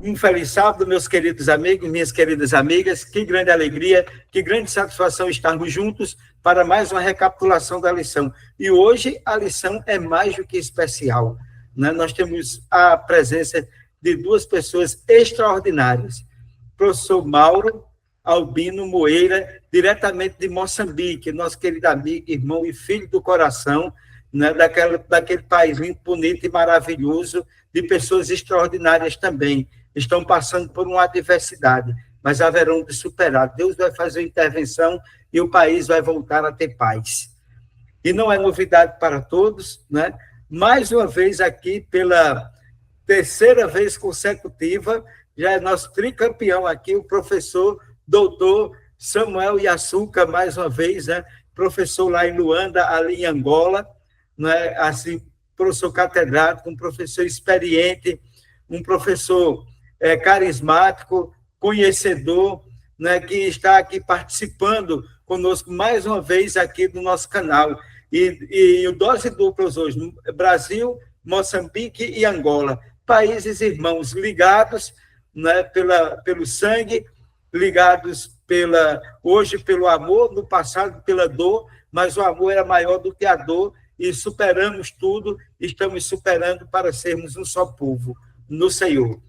Um feliz sábado, meus queridos amigos, minhas queridas amigas. Que grande alegria, que grande satisfação estarmos juntos para mais uma recapitulação da lição. E hoje a lição é mais do que especial, né? Nós temos a presença de duas pessoas extraordinárias. Professor Mauro Albino Moeira, diretamente de Moçambique, nosso querido amigo, irmão e filho do coração, né? daquele país lindo, bonito e maravilhoso, de pessoas extraordinárias também. Estão passando por uma adversidade, mas haverão de superar. Deus vai fazer uma intervenção e o país vai voltar a ter paz. E não é novidade para todos, né? Mais uma vez aqui, pela terceira vez consecutiva, já é nosso tricampeão aqui, o professor doutor Samuel Yasuka, mais uma vez, né? Professor lá em Luanda, ali em Angola, né? Assim, professor catedrático, um professor experiente, um professor carismático, conhecedor, né, que está aqui participando conosco mais uma vez aqui do nosso canal. E o Dose Duplas hoje, Brasil, Moçambique e Angola, países irmãos ligados, né, pelo sangue, ligados hoje pelo amor, no passado pela dor, mas o amor era maior do que a dor e superamos tudo, estamos superando para sermos um só povo no Senhor.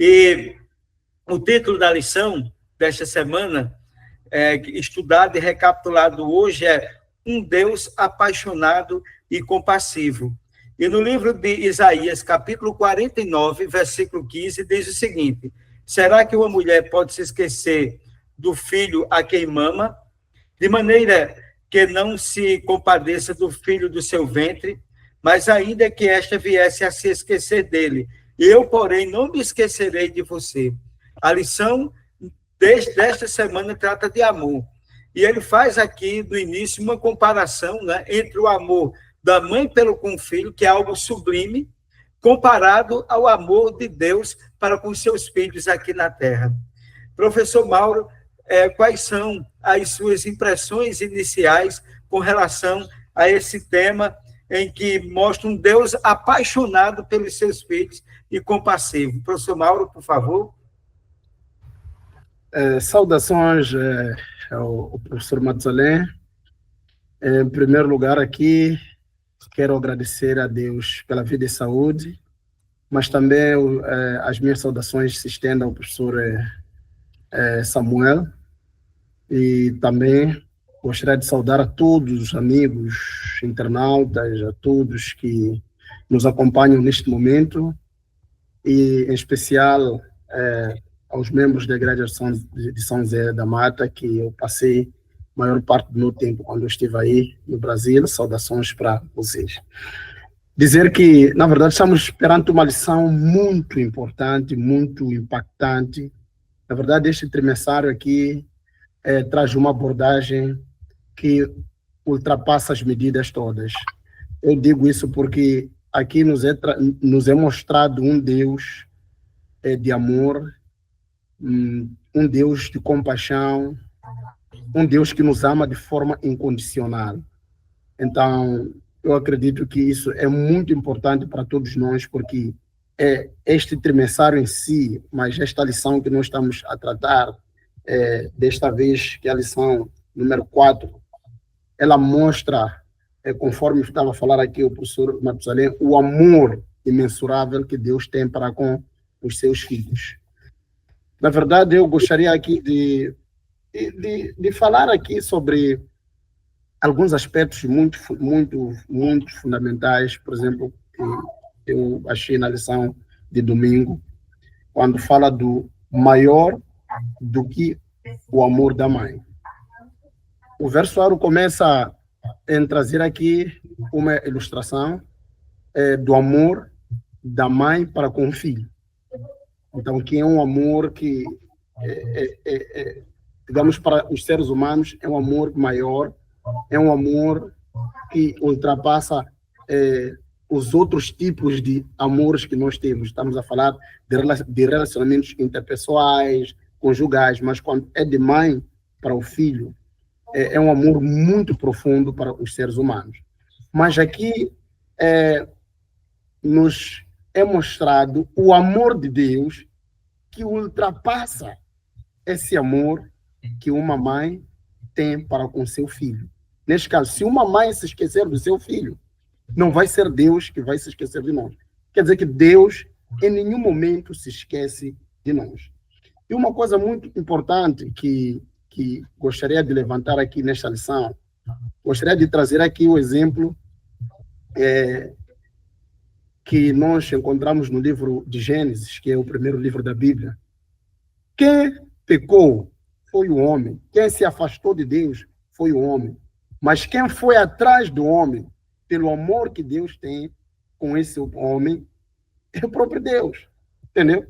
E o título da lição desta semana, estudado e recapitulado hoje, é Um Deus Apaixonado e Compassivo. E no livro de Isaías, capítulo 49, versículo 15, diz o seguinte: será que uma mulher pode se esquecer do filho a quem mama, de maneira que não se compadeça do filho do seu ventre, mas ainda que esta viesse a se esquecer dele, eu, porém, não me esquecerei de você. A lição desta semana trata de amor. E ele faz aqui, no início, uma comparação, né, entre o amor da mãe com o filho, que é algo sublime, comparado ao amor de Deus para com seus filhos aqui na Terra. Professor Mauro, quais são as suas impressões iniciais com relação a esse tema em que mostra um Deus apaixonado pelos seus filhos e compassivo? Professor Mauro, por favor. Saudações ao professor Matusalém. Em primeiro lugar, aqui, quero agradecer a Deus pela vida e saúde, mas também as minhas saudações se estendem ao professor Samuel, e também gostaria de saudar a todos os amigos internautas, a todos que nos acompanham neste momento, e em especial aos membros da Igreja de São José da Mata, que eu passei a maior parte do meu tempo quando eu estive aí no Brasil. Saudações para vocês. Dizer que, na verdade, estamos perante uma lição muito importante, muito impactante. Na verdade, este trimestrário aqui traz uma abordagem que ultrapassa as medidas todas. Eu digo isso porque aqui nos é mostrado um Deus de amor, um Deus de compaixão, um Deus que nos ama de forma incondicional. Então, eu acredito que isso é muito importante para todos nós, porque este trimestrário em si, mas esta lição que nós estamos a tratar, desta vez, que é a lição número 4, ela mostra, conforme estava a falar aqui o professor Matusalém, o amor imensurável que Deus tem para com os seus filhos. Na verdade, eu gostaria aqui de falar aqui sobre alguns aspectos muito fundamentais, por exemplo, que eu achei na lição de domingo, quando fala do maior do que o amor da mãe. O verso começa em trazer aqui uma ilustração do amor da mãe para com o filho. Então, que é um amor que, digamos, para os seres humanos, é um amor maior, é um amor que ultrapassa os outros tipos de amores que nós temos. Estamos a falar de relacionamentos interpessoais, conjugais, mas quando é de mãe para o filho, é um amor muito profundo para os seres humanos. Mas aqui nos é mostrado o amor de Deus que ultrapassa esse amor que uma mãe tem para com seu filho. Neste caso, se uma mãe se esquecer do seu filho, não vai ser Deus que vai se esquecer de nós. Quer dizer que Deus, em nenhum momento, se esquece de nós. E uma coisa muito importante que gostaria de levantar aqui nesta lição, gostaria de trazer aqui o exemplo que nós encontramos no livro de Gênesis, que é o primeiro livro da Bíblia. Quem pecou foi o homem. Quem se afastou de Deus foi o homem. Mas quem foi atrás do homem, pelo amor que Deus tem com esse homem, é o próprio Deus. Entendeu?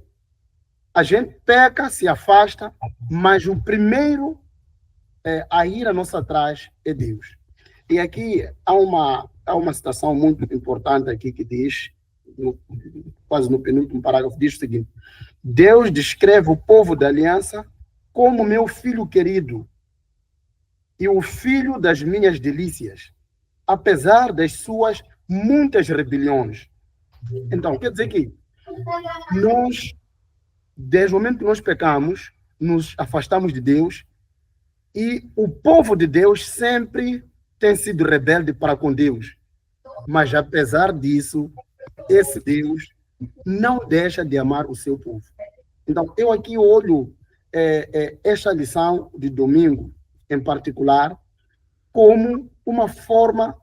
A gente peca, se afasta, mas o primeiro a ir a nossa atrás é Deus. E aqui há uma citação muito importante aqui que diz, quase no penúltimo parágrafo, diz o seguinte: Deus descreve o povo da aliança como meu filho querido e o filho das minhas delícias, apesar das suas muitas rebeliões. Então, quer dizer que nós, desde o momento que nós pecamos, nos afastamos de Deus, e o povo de Deus sempre tem sido rebelde para com Deus. Mas, apesar disso, esse Deus não deixa de amar o seu povo. Então, eu aqui olho esta lição de domingo, em particular, como uma forma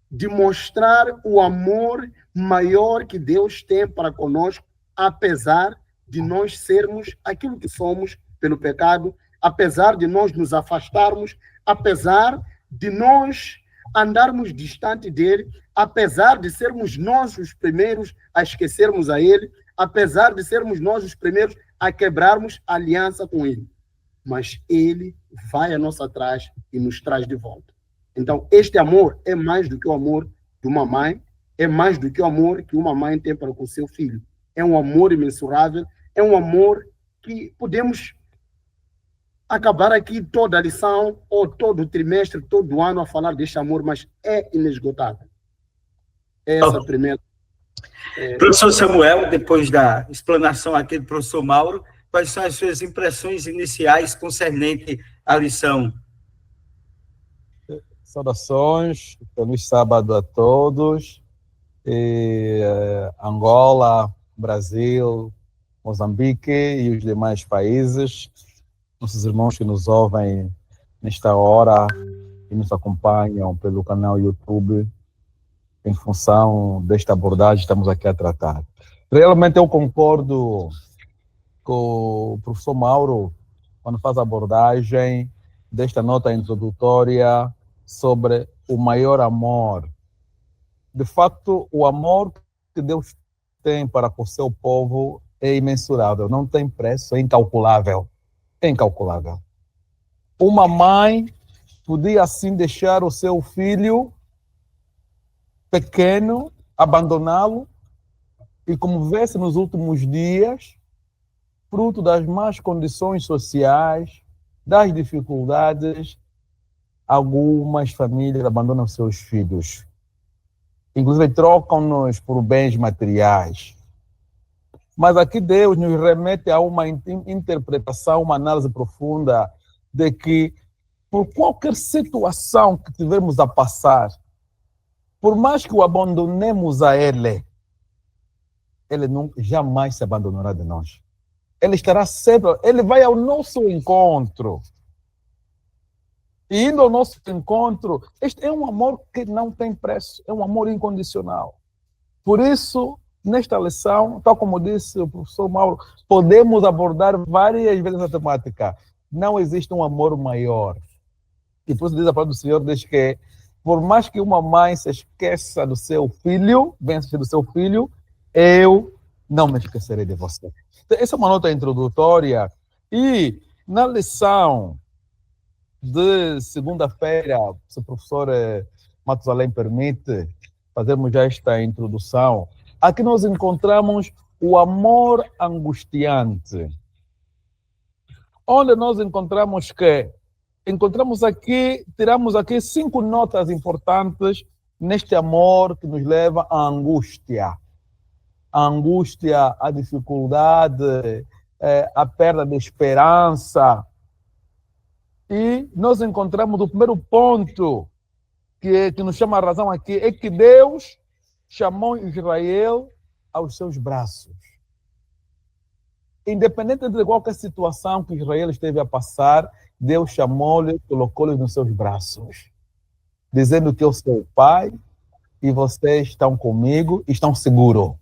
de mostrar o amor maior que Deus tem para conosco, apesar de nós sermos aquilo que somos pelo pecado, apesar de nós nos afastarmos, apesar de nós andarmos distante dele, apesar de sermos nós os primeiros a esquecermos a ele, apesar de sermos nós os primeiros a quebrarmos a aliança com ele. Mas ele vai a nossa atrás e nos traz de volta. Então, este amor é mais do que o amor de uma mãe, é mais do que o amor que uma mãe tem para com seu filho. É um amor imensurável, é um amor que podemos acabar aqui toda a lição, ou todo o trimestre, todo o ano a falar deste amor, mas é inesgotável. Essa é a primeira. Professor Samuel, depois da explanação aqui do professor Mauro, quais são as suas impressões iniciais concernente à lição? Saudações, feliz sábado a todos. Angola, Brasil, Moçambique e os demais países, nossos irmãos que nos ouvem nesta hora e nos acompanham pelo canal YouTube, em função desta abordagem que estamos aqui a tratar. Realmente eu concordo com o professor Mauro quando faz a abordagem desta nota introdutória sobre o maior amor. De fato, o amor que Deus tem para com o seu povo é imensurável, não tem preço, é incalculável. É incalculável. Uma mãe podia assim deixar o seu filho pequeno, abandoná-lo, e como vê-se nos últimos dias, fruto das más condições sociais, das dificuldades, algumas famílias abandonam seus filhos. Inclusive trocam-nos por bens materiais. Mas aqui Deus nos remete a uma interpretação, uma análise profunda de que por qualquer situação que tivermos a passar, por mais que o abandonemos a Ele jamais se abandonará de nós. Ele estará sempre, Ele vai ao nosso encontro. E indo ao nosso encontro, este é um amor que não tem preço, é um amor incondicional. Por isso, nesta lição, tal como disse o professor Mauro, podemos abordar várias vezes a temática. Não existe um amor maior. E por isso diz a palavra do Senhor, diz que por mais que uma mãe se esqueça do seu filho, vença do seu filho, eu não me esquecerei de você. Então, essa é uma nota introdutória. E na lição de segunda-feira, se o professor Matusalém permite, fazermos já esta introdução. Aqui nós encontramos o amor angustiante. Onde nós encontramos que? Tiramos aqui 5 notas importantes neste amor que nos leva à angústia. A angústia, a dificuldade, a perda de esperança. E nós encontramos o primeiro ponto que nos chama a razão aqui, é que Deus chamou Israel aos seus braços. Independente de qualquer situação que Israel esteve a passar, Deus chamou-lhe, colocou-lhe nos seus braços, dizendo que eu sou o Pai e vocês estão comigo, estão seguros.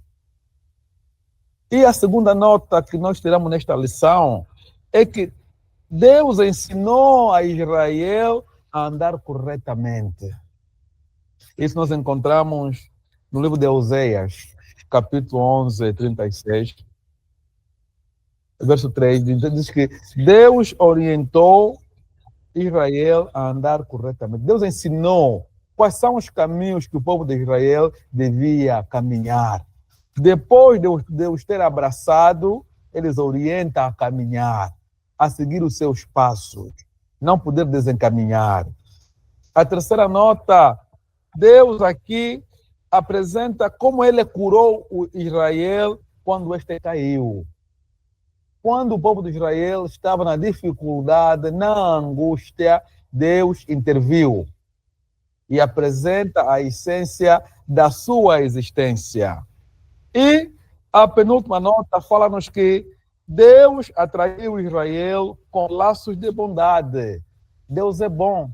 E a segunda nota que nós tiramos nesta lição é que Deus ensinou a Israel a andar corretamente. Isso nós encontramos no livro de Oséias, capítulo 11, 36. Verso 3, diz que Deus orientou Israel a andar corretamente. Deus ensinou quais são os caminhos que o povo de Israel devia caminhar. Depois de os ter abraçado, eles orientam a caminhar, a seguir os seus passos, não poder desencaminhar. A terceira nota, Deus aqui apresenta como ele curou o Israel quando este caiu. Quando o povo de Israel estava na dificuldade, na angústia, Deus interviu e apresenta a essência da sua existência. E a penúltima nota fala-nos que Deus atraiu Israel com laços de bondade. Deus é bom.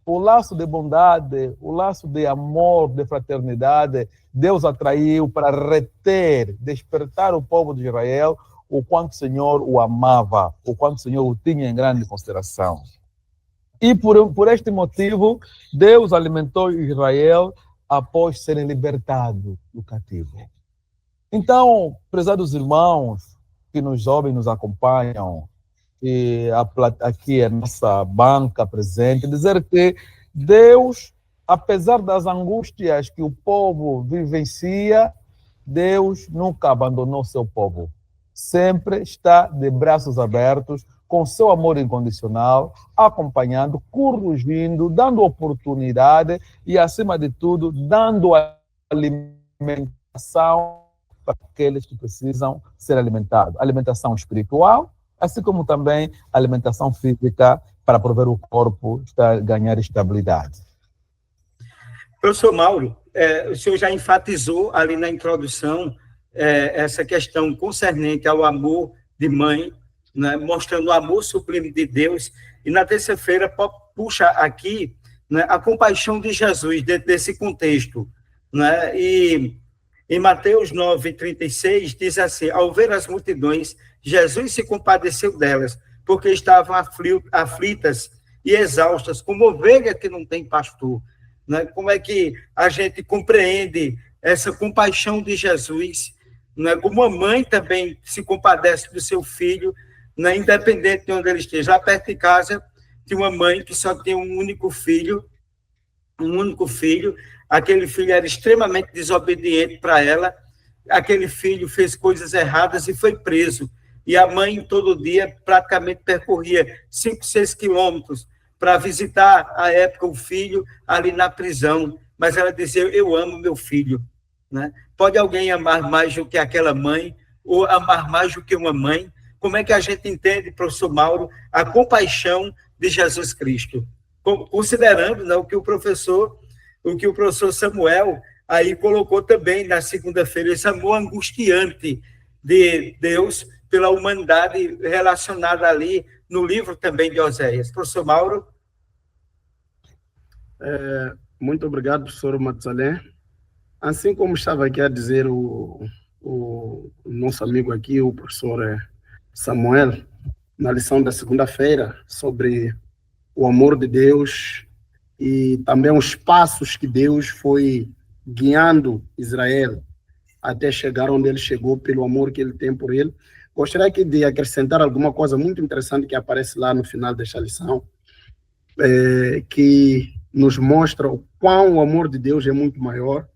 O laço de bondade, o laço de amor, de fraternidade, Deus atraiu para reter, despertar o povo de Israel o quanto o Senhor o amava, o quanto o Senhor o tinha em grande consideração. E por este motivo, Deus alimentou Israel após serem libertados do cativo. Então, prezados irmãos que nos ouvem, nos acompanham, e aqui a nossa banca presente, dizer que Deus, apesar das angústias que o povo vivencia, Deus nunca abandonou seu povo. Sempre está de braços abertos, com seu amor incondicional, acompanhando, corrigindo, dando oportunidade e, acima de tudo, dando alimentação para aqueles que precisam ser alimentados. Alimentação espiritual, assim como também alimentação física para prover o corpo ganhar estabilidade. Professor Mauro, o senhor já enfatizou ali na introdução essa questão concernente ao amor de mãe, né, mostrando o amor sublime de Deus, e na terça-feira puxa aqui, né, a compaixão de Jesus dentro desse contexto, né, e em Mateus 9:36 diz assim: ao ver as multidões, Jesus se compadeceu delas, porque estavam aflitas e exaustas, como ovelha que não tem pastor. Né? Como é que a gente compreende essa compaixão de Jesus? Né? Como a mãe também se compadece do seu filho, né? Independente de onde ele esteja. Lá perto de casa, tinha uma mãe que só tinha um único filho, aquele filho era extremamente desobediente para ela, aquele filho fez coisas erradas e foi preso. E a mãe, todo dia, praticamente percorria 5, 6 quilômetros para visitar, à época, o filho ali na prisão. Mas ela dizia: eu amo meu filho. Né? Pode alguém amar mais do que aquela mãe, ou amar mais do que uma mãe? Como é que a gente entende, professor Mauro, a compaixão de Jesus Cristo? Considerando, né, o que o professor Samuel aí colocou também na segunda-feira, esse amor angustiante de Deus pela humanidade relacionada ali no livro também de Oséias. Professor Mauro? Muito obrigado, professor Matusalém. Assim como estava aqui a dizer o nosso amigo aqui, o professor Samuel, na lição da segunda-feira, sobre o amor de Deus e também os passos que Deus foi guiando Israel até chegar onde ele chegou, pelo amor que ele tem por ele. Gostaria aqui de acrescentar alguma coisa muito interessante que aparece lá no final desta lição, que nos mostra o quão o amor de Deus é muito maior.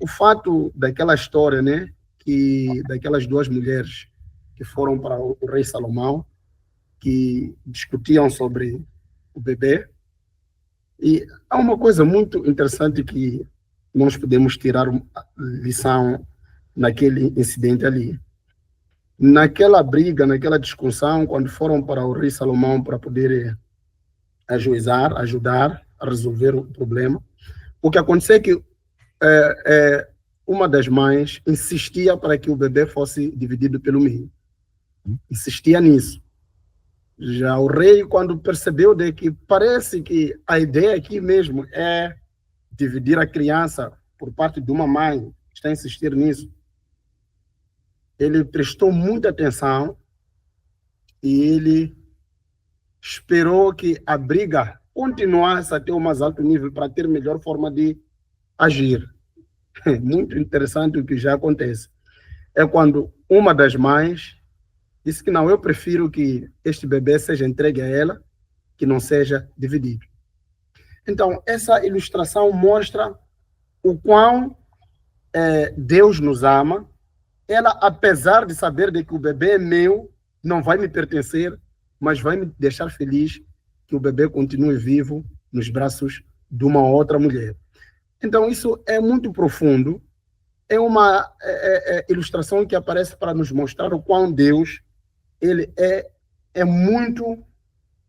O fato daquela história, né, que daquelas duas mulheres que foram para o rei Salomão, que discutiam sobre o bebê. E há uma coisa muito interessante que nós podemos tirar lição naquele incidente ali. naquela briga, naquela discussão, quando foram para o rei Salomão para poder ajudar a resolver o problema, o que aconteceu é que uma das mães insistia para que o bebê fosse dividido pelo meio. Insistia nisso. Já o rei, quando percebeu de que parece que a ideia aqui mesmo é dividir a criança por parte de uma mãe, está a insistir nisso, ele prestou muita atenção e ele esperou que a briga continuasse até o mais alto nível para ter melhor forma de agir. Muito interessante o que já acontece. É quando uma das mães disse que não, eu prefiro que este bebê seja entregue a ela, que não seja dividido. Então, essa ilustração mostra o quão Deus nos ama. Ela, apesar de saber de que o bebê é meu, não vai me pertencer, mas vai me deixar feliz que o bebê continue vivo nos braços de uma outra mulher. Então, isso é muito profundo. É uma ilustração que aparece para nos mostrar o quão Deus ele é muito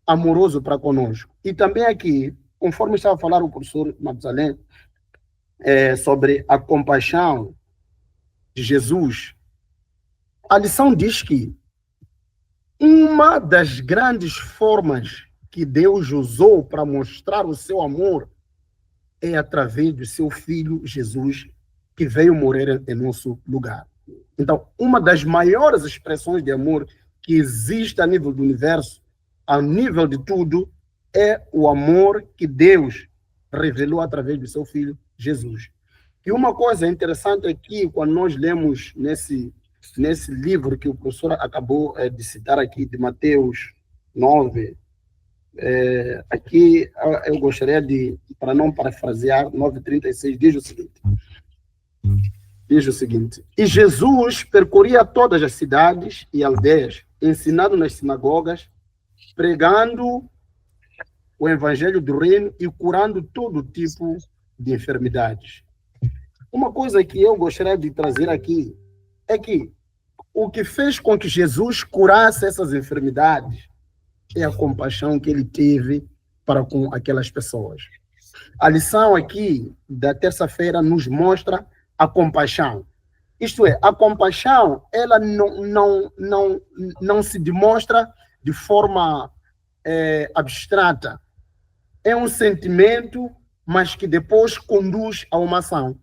amoroso para conosco. E também aqui, conforme estava a falar o professor Matusalém, sobre a compaixão de Jesus, a lição diz que uma das grandes formas que Deus usou para mostrar o seu amor é através do seu Filho Jesus, que veio morrer em nosso lugar. Então, uma das maiores expressões de amor que existe a nível do universo, a nível de tudo, é o amor que Deus revelou através do seu Filho Jesus. E uma coisa interessante aqui, quando nós lemos nesse livro que o professor acabou de citar aqui, de Mateus 9, aqui eu gostaria de, para não parafrasear, 9:36, diz o seguinte: e Jesus percorria todas as cidades e aldeias, ensinando nas sinagogas, pregando o evangelho do reino e curando todo tipo de enfermidades. Uma coisa que eu gostaria de trazer aqui é que o que fez com que Jesus curasse essas enfermidades é a compaixão que ele teve para com aquelas pessoas. A lição aqui da terça-feira nos mostra a compaixão. Isto é, a compaixão, ela não se demonstra de forma abstrata. É um sentimento, mas que depois conduz a uma ação.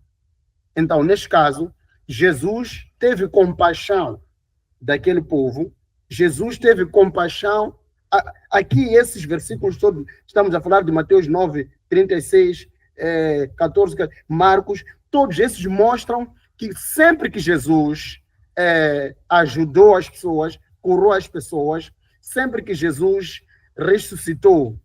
Então, neste caso, Jesus teve compaixão daquele povo. Jesus teve compaixão. Aqui, esses versículos todos, estamos a falar de Mateus 9, 36, 14, Marcos, todos esses mostram que sempre que Jesus ajudou as pessoas, curou as pessoas, sempre que Jesus ressuscitou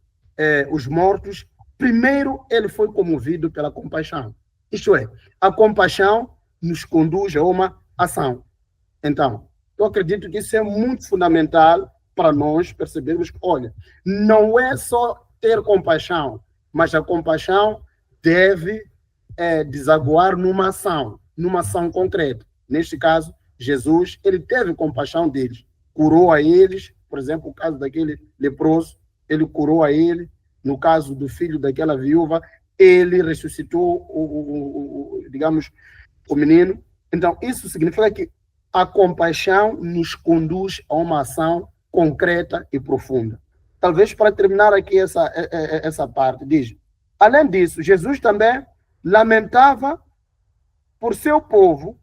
os mortos, primeiro ele foi comovido pela compaixão. Isto é, a compaixão nos conduz a uma ação. Então, eu acredito que isso é muito fundamental para nós percebermos que, olha, não é só ter compaixão, mas a compaixão deve desaguar numa ação concreta. Neste caso, Jesus, ele teve compaixão deles, curou a eles, por exemplo, o caso daquele leproso, ele curou a ele. No caso do filho daquela viúva, ele ressuscitou digamos, o menino. Então, isso significa que a compaixão nos conduz a uma ação concreta e profunda. Talvez para terminar aqui essa parte, diz, além disso, Jesus também lamentava por seu povo.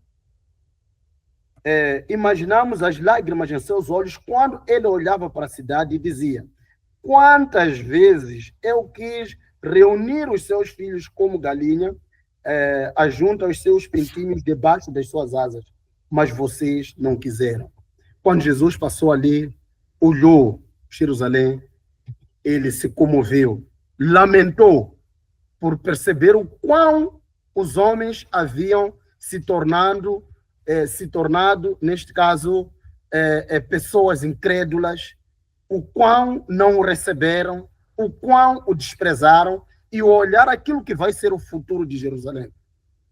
Imaginamos as lágrimas em seus olhos quando ele olhava para a cidade e dizia: quantas vezes eu quis reunir os seus filhos como galinha ajunta os seus pintinhos debaixo das suas asas, mas vocês não quiseram. Quando Jesus passou ali, olhou Jerusalém, ele se comoveu, lamentou por perceber o quão os homens haviam se tornado, neste caso, pessoas incrédulas, o quão não o receberam, o quão o desprezaram, e olhar aquilo que vai ser o futuro de Jerusalém.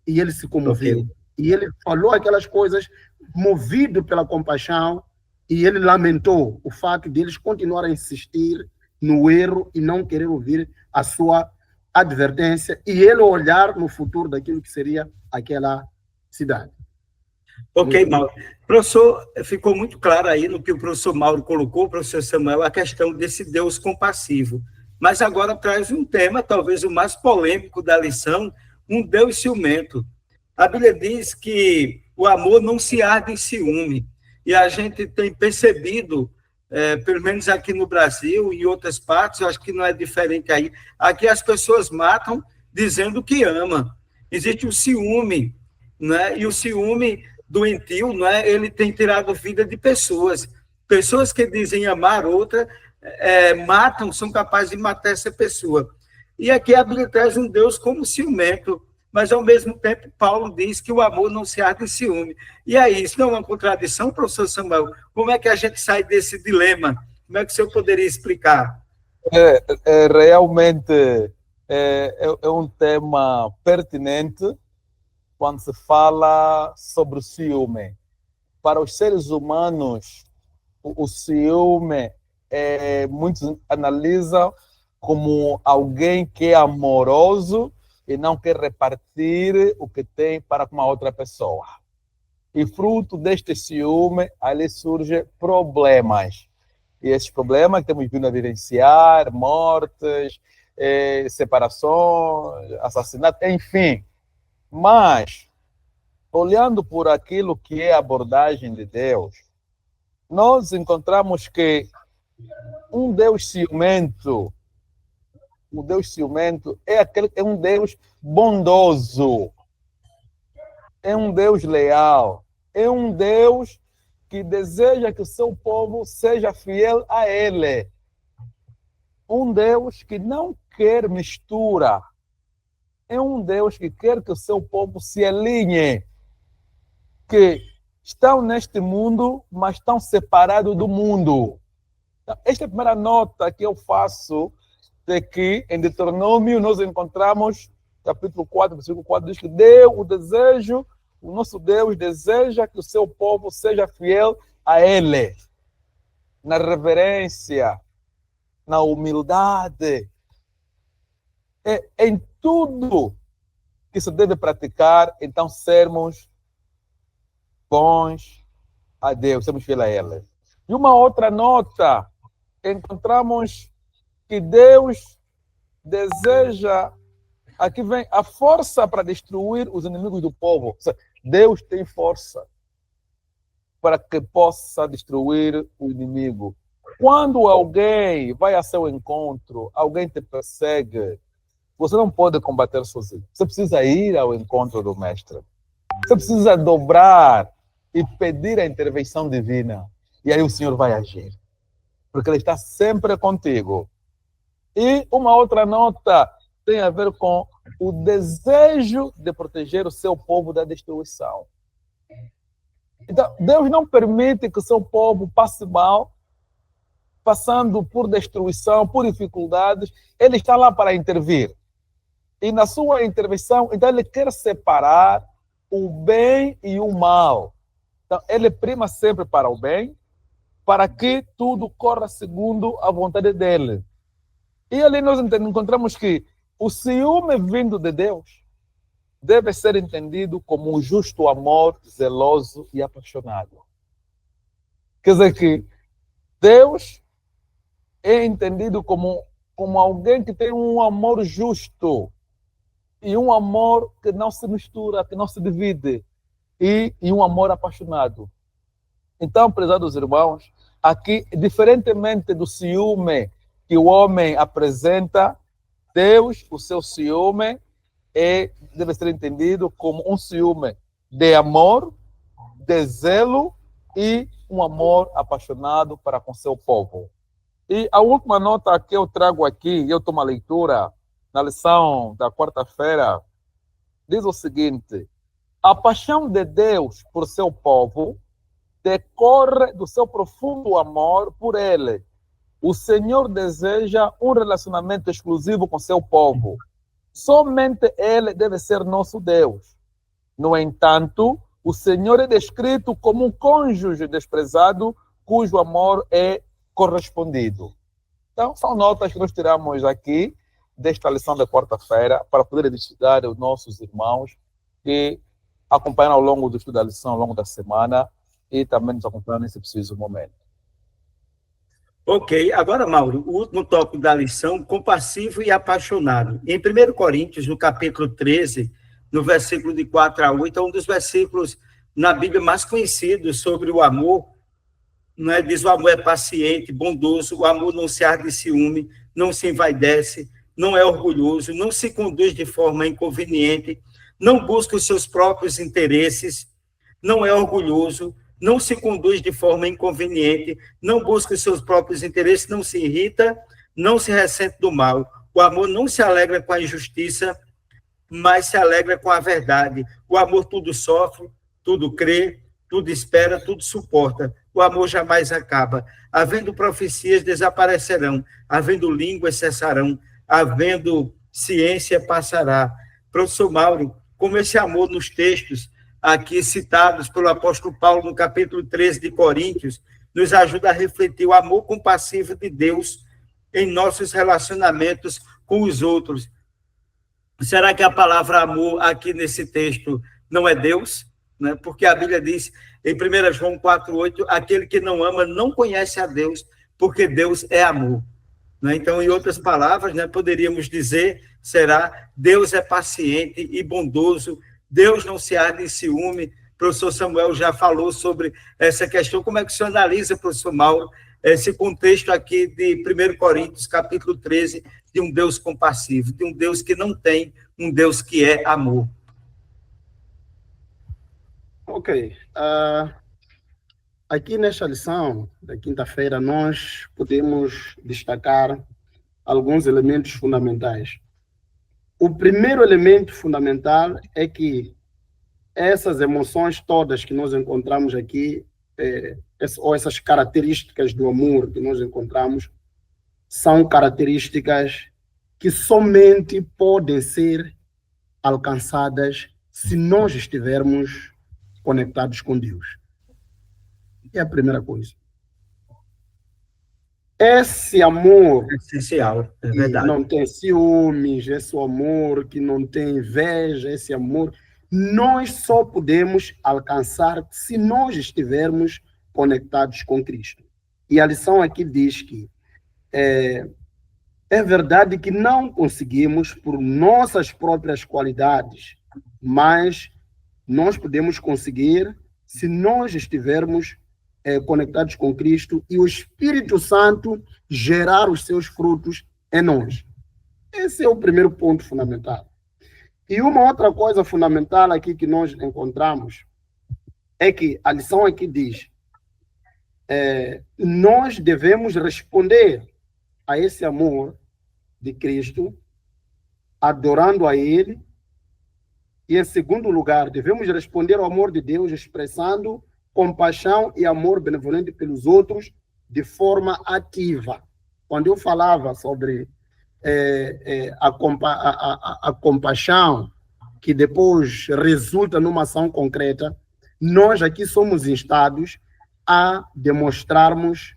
E ele se comoveu. Okay. E ele falou aquelas coisas movido pela compaixão, e ele lamentou o fato de eles continuarem a insistir no erro e não querer ouvir a sua advertência, e ele olhar no futuro daquilo que seria aquela cidade. Ok, Mauro. Professor, ficou muito claro aí no que o professor Mauro colocou, professor Samuel, a questão desse Deus compassivo. Mas agora traz um tema, talvez o mais polêmico da lição, um Deus ciumento. A Bíblia diz que o amor não se arde em ciúme. E a gente tem percebido, pelo menos aqui no Brasil e em outras partes, eu acho que não é diferente aí, aqui as pessoas matam dizendo que ama. Existe o ciúme, né? E o ciúme doentio, não é? Ele tem tirado vida de pessoas. Pessoas que dizem amar outra, matam, são capazes de matar essa pessoa. E aqui a Bíblia traz um Deus como ciumento, mas ao mesmo tempo Paulo diz que o amor não se arde em ciúme. E aí, isso não é uma contradição, professor Samuel? Como é que a gente sai desse dilema? Como é que o senhor poderia explicar? Realmente é um tema pertinente quando se fala sobre o ciúme. Para os seres humanos, o ciúme, muitos analisam como alguém que é amoroso e não quer repartir o que tem para com a outra pessoa. E fruto deste ciúme, ali surgem problemas. E esses problemas que temos vindo a vivenciar, mortes, separações, assassinatos, enfim. Mas, olhando por aquilo que é a abordagem de Deus, nós encontramos que um Deus ciumento é um Deus bondoso, é um Deus leal, é um Deus que deseja que o seu povo seja fiel a Ele. Um Deus que não quer mistura, é um Deus que quer que o seu povo se alinhe, que estão neste mundo, mas estão separados do mundo. Então, esta é a primeira nota que eu faço, de que em Deuteronômio nós encontramos, capítulo 4, versículo 4, diz que o nosso Deus deseja que o seu povo seja fiel a Ele, na reverência, na humildade, em tudo que se deve praticar, então sermos bons a Deus, sermos fiéis a Ele. E uma outra nota, encontramos que Deus deseja, aqui vem a força para destruir os inimigos do povo. Deus tem força para que possa destruir o inimigo. Quando alguém vai a seu encontro, alguém te persegue, você não pode combater sozinho. Você precisa ir ao encontro do mestre. Você precisa dobrar e pedir a intervenção divina. E aí o Senhor vai agir. Porque Ele está sempre contigo. E uma outra nota tem a ver com o desejo de proteger o seu povo da destruição. Então, Deus não permite que o seu povo passe mal, passando por destruição, por dificuldades. Ele está lá para intervir. E na sua intervenção, então Ele quer separar o bem e o mal. Então, Ele prima sempre para o bem, para que tudo corra segundo a vontade dEle. E ali nós encontramos que o ciúme vindo de Deus deve ser entendido como um justo amor zeloso e apaixonado. Quer dizer que Deus é entendido como alguém que tem um amor justo e um amor que não se mistura, que não se divide, e um amor apaixonado. Então, prezados irmãos, aqui, diferentemente do ciúme que o homem apresenta, Deus, o seu ciúme, deve ser entendido como um ciúme de amor, de zelo e um amor apaixonado para com seu povo. E a última nota que eu trago aqui, eu tomo a leitura na lição da quarta-feira, diz o seguinte: a paixão de Deus por seu povo decorre do seu profundo amor por ele. O Senhor deseja um relacionamento exclusivo com seu povo. Somente Ele deve ser nosso Deus. No entanto, o Senhor é descrito como um cônjuge desprezado, cujo amor é correspondido. Então, são notas que nós tiramos aqui desta lição da quarta-feira para poder edificar os nossos irmãos que acompanham ao longo do estudo da lição, ao longo da semana, e também nos acompanham nesse preciso momento. Ok, agora, Mauro, o último tópico da lição, compassivo e apaixonado. Em 1 Coríntios, no capítulo 13, no versículo de 4 a 8, é um dos versículos na Bíblia mais conhecidos sobre o amor. Não é? Diz: o amor é paciente, bondoso, o amor não se arde de ciúme, não se envaidece, não é orgulhoso, não se conduz de forma inconveniente, não busca os seus próprios interesses, não é orgulhoso, não se conduz de forma inconveniente, não busca os seus próprios interesses, não se irrita, não se ressente do mal. O amor não se alegra com a injustiça, mas se alegra com a verdade. O amor tudo sofre, tudo crê, tudo espera, tudo suporta. O amor jamais acaba. Havendo profecias, desaparecerão. Havendo línguas, cessarão. Havendo ciência, passará. Professor Mauro, como esse amor nos textos aqui citados pelo apóstolo Paulo no capítulo 13 de Coríntios, nos ajuda a refletir o amor compassivo de Deus em nossos relacionamentos com os outros. Será que a palavra amor aqui nesse texto não é Deus? Né? Porque a Bíblia diz em 1 João 4,8, aquele que não ama não conhece a Deus, porque Deus é amor. Né? Então, em outras palavras, né, poderíamos dizer, Deus é paciente e bondoso, Deus não se arde em ciúme. O professor Samuel já falou sobre essa questão. Como é que o senhor analisa, professor Mauro, esse contexto aqui de 1 Coríntios, capítulo 13, de um Deus compassivo, de um Deus que não tem, um Deus que é amor? Ok. Aqui nesta lição da quinta-feira, nós podemos destacar alguns elementos fundamentais. O primeiro elemento fundamental é que essas emoções todas que nós encontramos aqui, ou essas características do amor que nós encontramos, são características que somente podem ser alcançadas se nós estivermos conectados com Deus. É a primeira coisa. Esse amor É essencial, é que verdade. não tem ciúmes, esse amor que não tem inveja, esse amor, nós só podemos alcançar se nós estivermos conectados com Cristo. E a lição aqui diz que é verdade que não conseguimos por nossas próprias qualidades, mas nós podemos conseguir se nós estivermos conectados com Cristo e o Espírito Santo gerar os seus frutos em nós. Esse é o primeiro ponto fundamental. E uma outra coisa fundamental aqui que nós encontramos é que a lição aqui diz nós devemos responder a esse amor de Cristo, adorando a Ele, e em segundo lugar, devemos responder ao amor de Deus expressando compaixão e amor benevolente pelos outros de forma ativa. Quando eu falava sobre a compaixão, que depois resulta numa ação concreta, nós aqui somos instados a demonstrarmos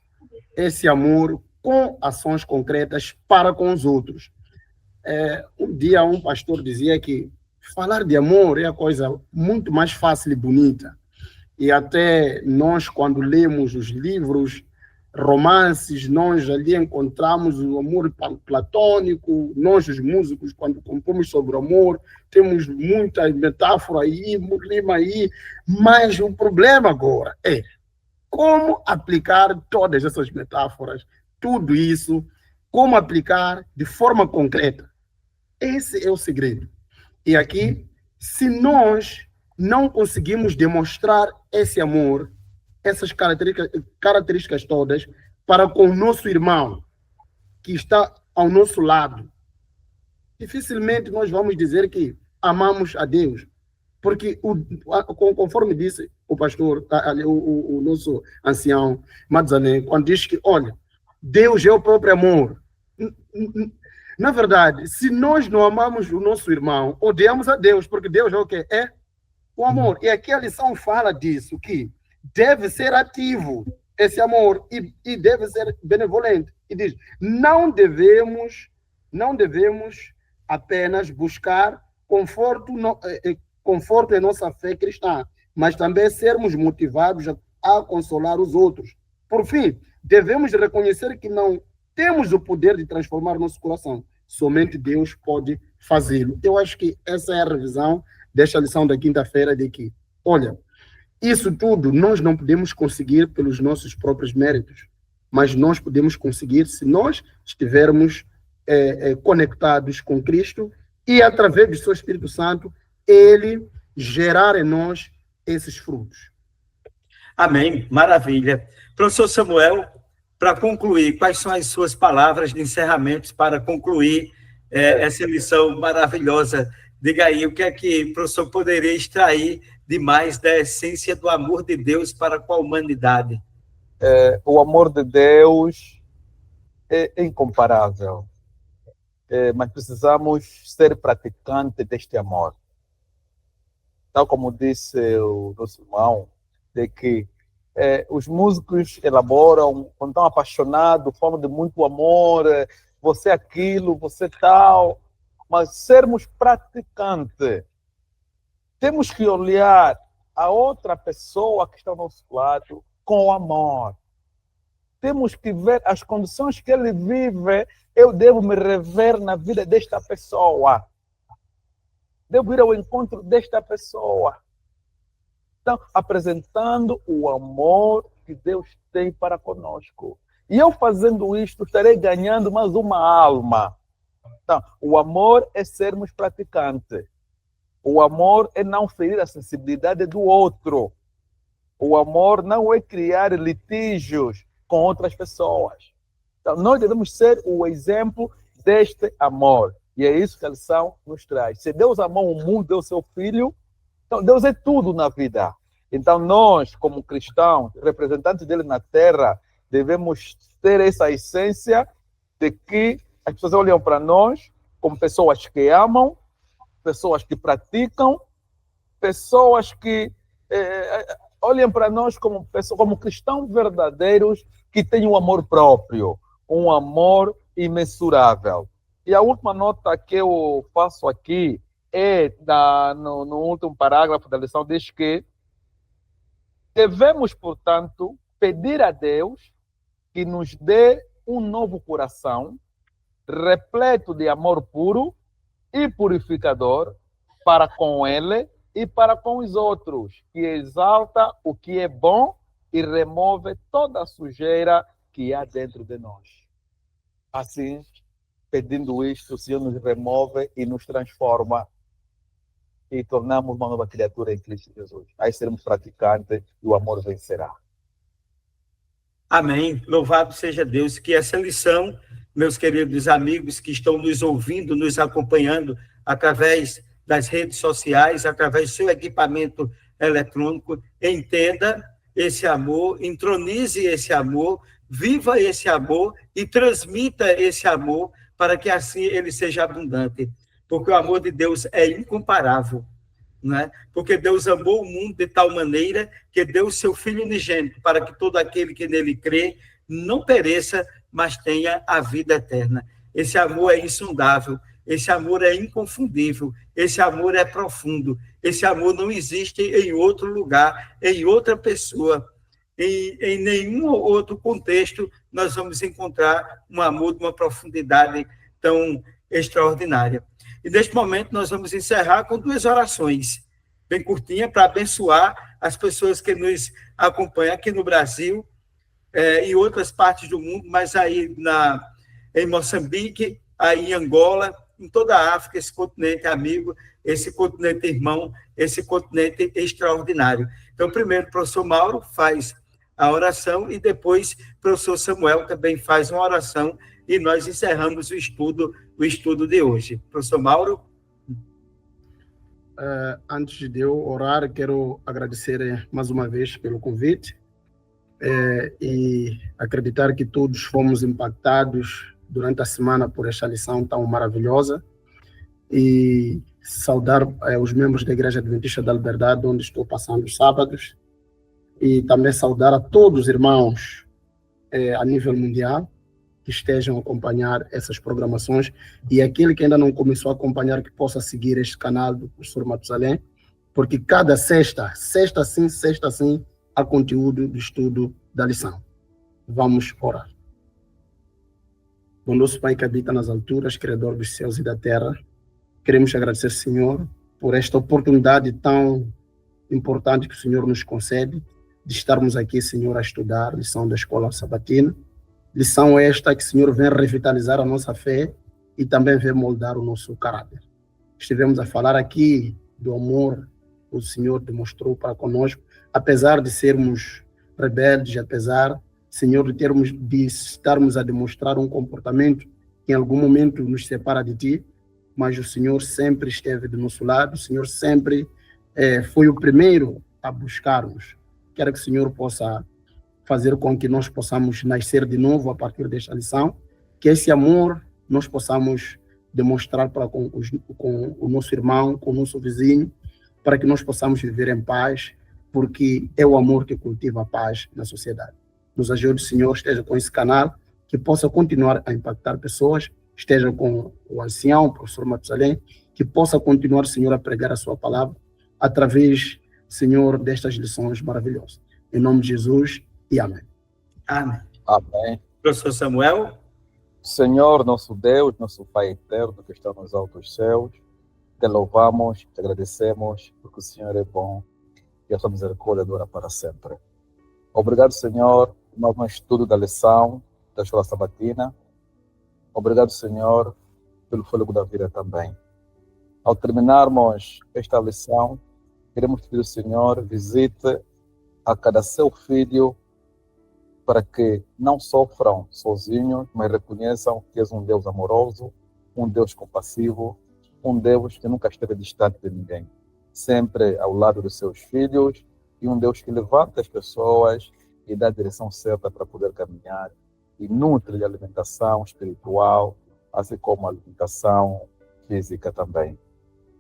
esse amor com ações concretas para com os outros. Um dia um pastor dizia que falar de amor é a coisa muito mais fácil e bonita. E até nós, quando lemos os livros, romances, nós ali encontramos o amor platônico. Nós, os músicos, quando compomos sobre o amor, temos muita metáfora aí, muito rima aí. Mas o problema agora é como aplicar todas essas metáforas, tudo isso, como aplicar de forma concreta. Esse é o segredo. E aqui, se nós não conseguimos demonstrar esse amor, essas características todas, para com o nosso irmão que está ao nosso lado, dificilmente nós vamos dizer que amamos a Deus. Porque, conforme disse o pastor, o nosso ancião Madzané, quando diz que, olha, Deus é o próprio amor. Na verdade, se nós não amamos o nosso irmão, odiamos a Deus, porque Deus é o quê? É O amor. E aqui a lição fala disso, que deve ser ativo esse amor e deve ser benevolente. E diz, não devemos apenas buscar conforto em nossa fé cristã, mas também sermos motivados a consolar os outros. Por fim, devemos reconhecer que não temos o poder de transformar nosso coração. Somente Deus pode fazê-lo. Eu acho que essa é a revisão desta lição da quinta-feira, de que, olha, isso tudo nós não podemos conseguir pelos nossos próprios méritos, mas nós podemos conseguir se nós estivermos conectados com Cristo e, através do seu Espírito Santo, ele gerar em nós esses frutos. Amém, maravilha. Professor Samuel, para concluir, quais são as suas palavras de encerramento para concluir essa lição maravilhosa? Diga aí, o que é que o professor poderia extrair de mais da essência do amor de Deus para com a humanidade? O amor de Deus é incomparável, mas precisamos ser praticantes deste amor. Tal como disse o nosso irmão, de que os músicos elaboram, quando estão apaixonados, falam de muito amor, você aquilo, você tal, mas sermos praticantes. Temos que olhar a outra pessoa que está ao nosso lado com amor. Temos que ver as condições que ele vive, eu devo me rever na vida desta pessoa. Devo ir ao encontro desta pessoa. Então, apresentando o amor que Deus tem para conosco. E eu fazendo isto, estarei ganhando mais uma alma. Então, o amor é sermos praticantes. O amor é não ferir a sensibilidade do outro. O amor não é criar litígios com outras pessoas. Então, nós devemos ser o exemplo deste amor. E é isso que a lição nos traz. Se Deus amou o mundo, deu seu Filho, então Deus é tudo na vida. Então nós, como cristãos, representantes dele na Terra, devemos ter essa essência de que as pessoas olham para nós como pessoas que amam, pessoas que praticam, pessoas que olham para nós como cristãos verdadeiros que têm um amor próprio, um amor imensurável. E a última nota que eu faço aqui no último parágrafo da lição, diz que devemos, portanto, pedir a Deus que nos dê um novo coração, repleto de amor puro e purificador para com Ele e para com os outros, que exalta o que é bom e remove toda a sujeira que há dentro de nós. Assim, pedindo isto, o Senhor nos remove e nos transforma e tornamos uma nova criatura em Cristo Jesus. Aí seremos praticantes e o amor vencerá. Amém. Louvado seja Deus. Que essa lição, meus queridos amigos que estão nos ouvindo, nos acompanhando através das redes sociais, através do seu equipamento eletrônico, entenda esse amor, entronize esse amor, viva esse amor e transmita esse amor para que assim ele seja abundante. Porque o amor de Deus é incomparável, não é? Porque Deus amou o mundo de tal maneira que deu o seu Filho unigênito para que todo aquele que nele crê não pereça, mas tenha a vida eterna. Esse amor é insondável, esse amor é inconfundível, esse amor é profundo, esse amor não existe em outro lugar, em outra pessoa, em nenhum outro contexto nós vamos encontrar um amor de uma profundidade tão extraordinária. E neste momento nós vamos encerrar com 2 orações, bem curtinha, para abençoar as pessoas que nos acompanham aqui no Brasil e outras partes do mundo, mas aí em Moçambique, aí em Angola, em toda a África, esse continente amigo, esse continente irmão, esse continente extraordinário. Então, primeiro, o professor Mauro faz a oração e depois o professor Samuel também faz uma oração e nós encerramos o estudo de hoje. Professor Mauro? Antes de eu orar, quero agradecer mais uma vez pelo convite e acreditar que todos fomos impactados durante a semana por esta lição tão maravilhosa. E saudar os membros da Igreja Adventista da Liberdade, onde estou passando os sábados, e também saudar a todos os irmãos a nível mundial que estejam a acompanhar essas programações, e aquele que ainda não começou a acompanhar, que possa seguir este canal do professor Matusalém, porque cada sexta sim, há conteúdo do estudo da lição. Vamos orar. Bom nosso Pai que habita nas alturas, Criador dos céus e da terra, queremos agradecer, Senhor, por esta oportunidade tão importante que o Senhor nos concede, de estarmos aqui, Senhor, a estudar a lição da Escola Sabatina. Lição esta que o Senhor vem revitalizar a nossa fé e também vem moldar o nosso caráter. Estivemos a falar aqui do amor que o Senhor demonstrou para conosco, apesar de sermos rebeldes, apesar, Senhor, de estarmos a demonstrar um comportamento que em algum momento nos separa de Ti, mas o Senhor sempre esteve do nosso lado, o Senhor sempre foi o primeiro a buscar-nos. Quero que o Senhor possa fazer com que nós possamos nascer de novo a partir desta lição, que esse amor nós possamos demonstrar com o nosso irmão, com o nosso vizinho, para que nós possamos viver em paz, porque é o amor que cultiva a paz na sociedade. Nos ajude, Senhor, esteja com esse canal, que possa continuar a impactar pessoas, esteja com o ancião, o professor Matusalém, que possa continuar, Senhor, a pregar a sua palavra, através, Senhor, destas lições maravilhosas. Em nome de Jesus, e amém. Amém. Amém. Professor Samuel. Senhor, nosso Deus, nosso Pai eterno, que está nos altos céus, te louvamos, te agradecemos, porque o Senhor é bom e a sua misericórdia dura para sempre. Obrigado, Senhor, por mais um estudo da lição da Escola Sabatina. Obrigado, Senhor, pelo fôlego da vida também. Ao terminarmos esta lição, queremos pedir ao Senhor, visite a cada seu filho, para que não sofram sozinhos, mas reconheçam que és um Deus amoroso, um Deus compassivo, um Deus que nunca esteve distante de ninguém, sempre ao lado dos seus filhos, e um Deus que levanta as pessoas e dá a direção certa para poder caminhar, e nutre de alimentação espiritual, assim como a alimentação física também.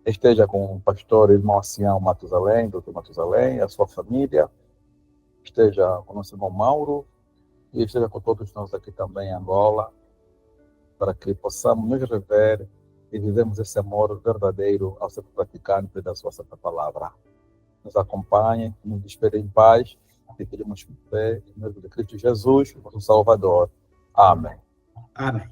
Esteja com o pastor irmão ancião Matusalém, doutor Matusalém, a sua família, esteja com o nosso irmão Mauro, e esteja com todos nós aqui também em Angola, para que possamos nos rever e vivemos esse amor verdadeiro ao ser praticante da sua santa palavra. Nos acompanhe, nos despede em paz, e pedimos com fé em nome de Cristo Jesus, nosso Salvador. Amém. Amém.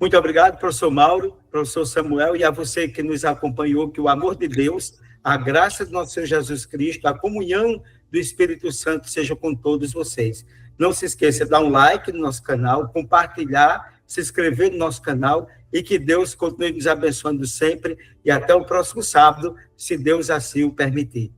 Muito obrigado, professor Mauro, professor Samuel, e a você que nos acompanhou, que o amor de Deus, a graça do nosso Senhor Jesus Cristo, a comunhão do Espírito Santo seja com todos vocês. Não se esqueça de dar um like no nosso canal, compartilhar, se inscrever no nosso canal, e que Deus continue nos abençoando sempre, e até o próximo sábado, se Deus assim o permitir.